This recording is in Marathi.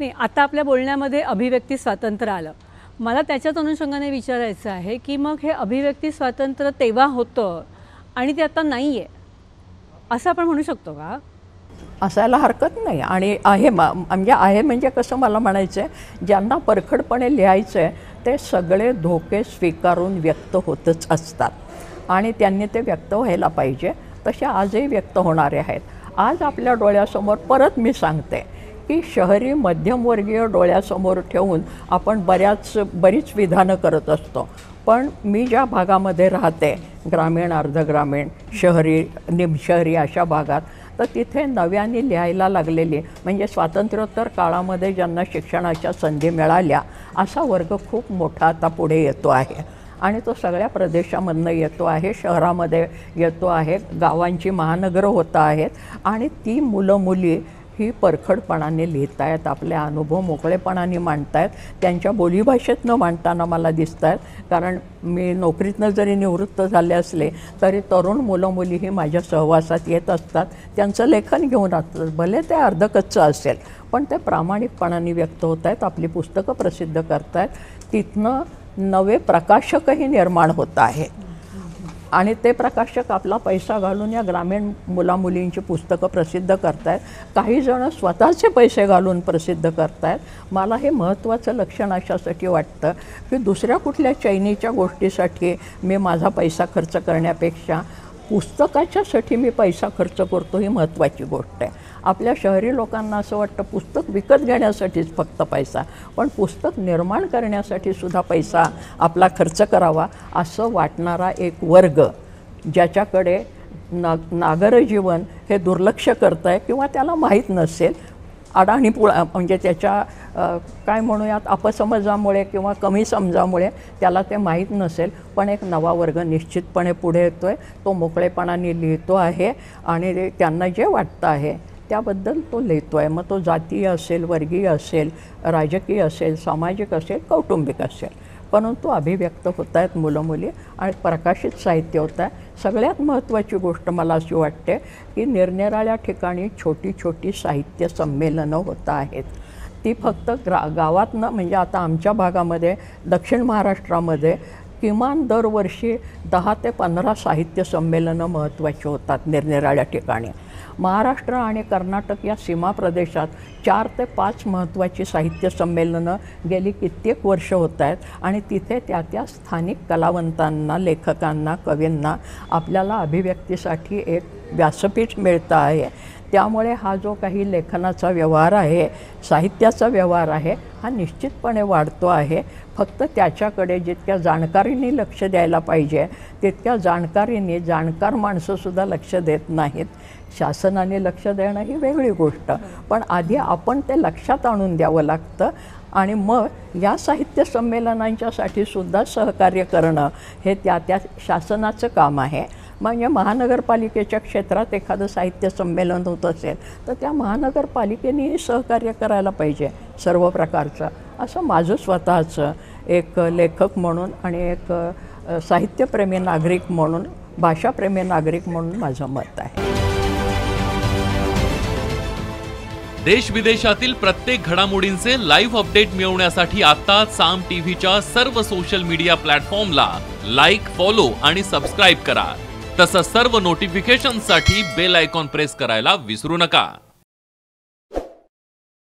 नाही, आता आपल्या बोलण्यामध्ये अभिव्यक्ती स्वातंत्र्य आलं. मला त्याच्याच अनुषंगाने विचारायचं आहे, की मग हे अभिव्यक्ती स्वातंत्र्य तेव्हा होतं आणि ते आता नाही आहे, असं आपण म्हणू शकतो का? असायला हरकत नाही. आणि आहे म्हणजे कसं मला म्हणायचं आहे, ज्यांना परखडपणे लिहायचं आहे ते सगळे धोके स्वीकारून व्यक्त होतच असतात आणि त्यांनी ते व्यक्त व्हायला पाहिजे. तसे आजही व्यक्त होणारे आहेत. आज आपल्या डोळ्यासमोर परत मी सांगते की शहरी मध्यमवर्गीय डोळ्यासमोर ठेवून आपण बरीच विधानं करत असतो. पण मी ज्या भागामध्ये राहते, ग्रामीण, अर्धग्रामीण, शहरी, निमशहरी अशा भागात, तर तिथे नव्याने लिहायला लागलेली म्हणजे स्वातंत्र्योत्तर काळामध्ये ज्यांना शिक्षणाच्या संधी मिळाल्या असा वर्ग खूप मोठा आता पुढे येतो आहे आणि तो सगळ्या प्रदेशामधनं येतो आहे, शहरामध्ये येतो आहे, गावांची महानगरं होत आहेत आणि ती मुलं मुली ही परखडपणाने लिहित आहेत, आपले अनुभव मोकळेपणाने मांडत आहेत, त्यांच्या बोलीभाषेतनं मांडताना मला दिसत आहेत. कारण मी नोकरीतनं जरी निवृत्त झाले असले तरी तरुण मुलं मुली ही माझ्या सहवासात येत असतात, त्यांचं लेखन घेऊन असतात. भले ते अर्धकच्चं असेल पण ते प्रामाणिकपणाने व्यक्त होत आहेत, आपली पुस्तकं प्रसिद्ध करत आहेत, तिथनं नवे प्रकाशकही निर्माण होत आहेत आणि ते प्रकाशक आपला पैसा घालून या ग्रामीण मुलामुलींची पुस्तकं प्रसिद्ध करत आहेत. काही जण स्वतःचे पैसे घालून प्रसिद्ध करत आहेत. मला हे महत्त्वाचं लक्षण अशासाठी वाटतं की दुसऱ्या कुठल्या चैनीच्या गोष्टीसाठी मी माझा पैसा खर्च करण्यापेक्षा पुस्तकाच्यासाठी मी पैसा खर्च करतो ही महत्त्वाची गोष्ट आहे. आपल्या शहरी लोकांना असं वाटतं पुस्तक विकत घेण्यासाठीच फक्त पैसा, पण पुस्तक निर्माण करण्यासाठी सुद्धा पैसा आपला खर्च करावा असं वाटणारा एक वर्ग, ज्याच्याकडे नागरजीवन हे दुर्लक्ष करत आहे किंवा त्याला माहीत नसेल, अडाणी म्हणजे त्याच्या काय म्हणूयात अपसमजामुळे किंवा कमी समजामुळे त्याला ते माहीत नसेल, पण एक नवा वर्ग निश्चितपणे पुढे येतो आहे. तो मोकळेपणाने लिहितो आहे आणि त्यांना जे वाटतं आहे त्याबद्दल तो लिहितो आहे. मग तो जातीय असेल, वर्गीय असेल, राजकीय असेल, सामाजिक असेल, कौटुंबिक असेल, परंतु अभिव्यक्त होत आहेत मुलं मुली आणि प्रकाशित साहित्य होत आहे. सगळ्यात महत्त्वाची गोष्ट मला अशी वाटते की निरनिराळ्या ठिकाणी छोटी छोटी साहित्य संमेलनं होत आहेत. ती फक्त गावातनं म्हणजे आता आमच्या भागामध्ये दक्षिण महाराष्ट्रामध्ये किमान दरवर्षी 10 ते 15 साहित्य संमेलनं महत्त्वाची होतात निरनिराळ्या ठिकाणी. महाराष्ट्र आणि कर्नाटक या सीमा प्रदेशात 4 ते 5 महत्त्वाची साहित्य संमेलनं गेली कित्येक वर्ष होत आहेत आणि तिथे त्या स्थानिक कलावंतांना, लेखकांना, कवींना आपल्याला अभिव्यक्तीसाठी एक व्यासपीठ मिळतं आहे. त्यामुळे हा जो काही लेखनाचा व्यवहार आहे, साहित्याचा व्यवहार आहे, हा निश्चितपणे वाढतो आहे. फक्त त्याच्याकडे जितक्या जाणकारीने लक्ष द्यायला पाहिजे तितक्या जाणकारीने जाणकार माणसंसुद्धा लक्ष देत नाहीत. शासनाने लक्ष देणं ही वेगळी गोष्ट, पण आधी आपण ते लक्षात आणून द्यावं लागतं आणि मग या साहित्य संमेलनांच्यासाठी सुद्धा सहकार्य करणं हे त्या शासनाचं काम आहे. म्हणजे महानगरपालिकेच्या क्षेत्रात एखादं साहित्य संमेलन होत असेल तर त्या महानगरपालिकेनेही सहकार्य करायला पाहिजे सर्व प्रकारचं, असं माझं स्वतःचं एक लेखक म्हणून आणि एक साहित्यप्रेमी नागरिक म्हणून, भाषाप्रेमी नागरिक म्हणून माझं मत आहे. देश विदेशातील प्रत्येक घडामोडींचे लाईव्ह अपडेट मिळवण्यासाठी आता साम टीव्हीच्या सर्व सोशल मीडिया प्लॅटफॉर्मला लाईक, फॉलो आणि सबस्क्राईब करा. तसंच सर्व नोटिफिकेशनसाठी बेल आयकॉन प्रेस करायला विसरू नका.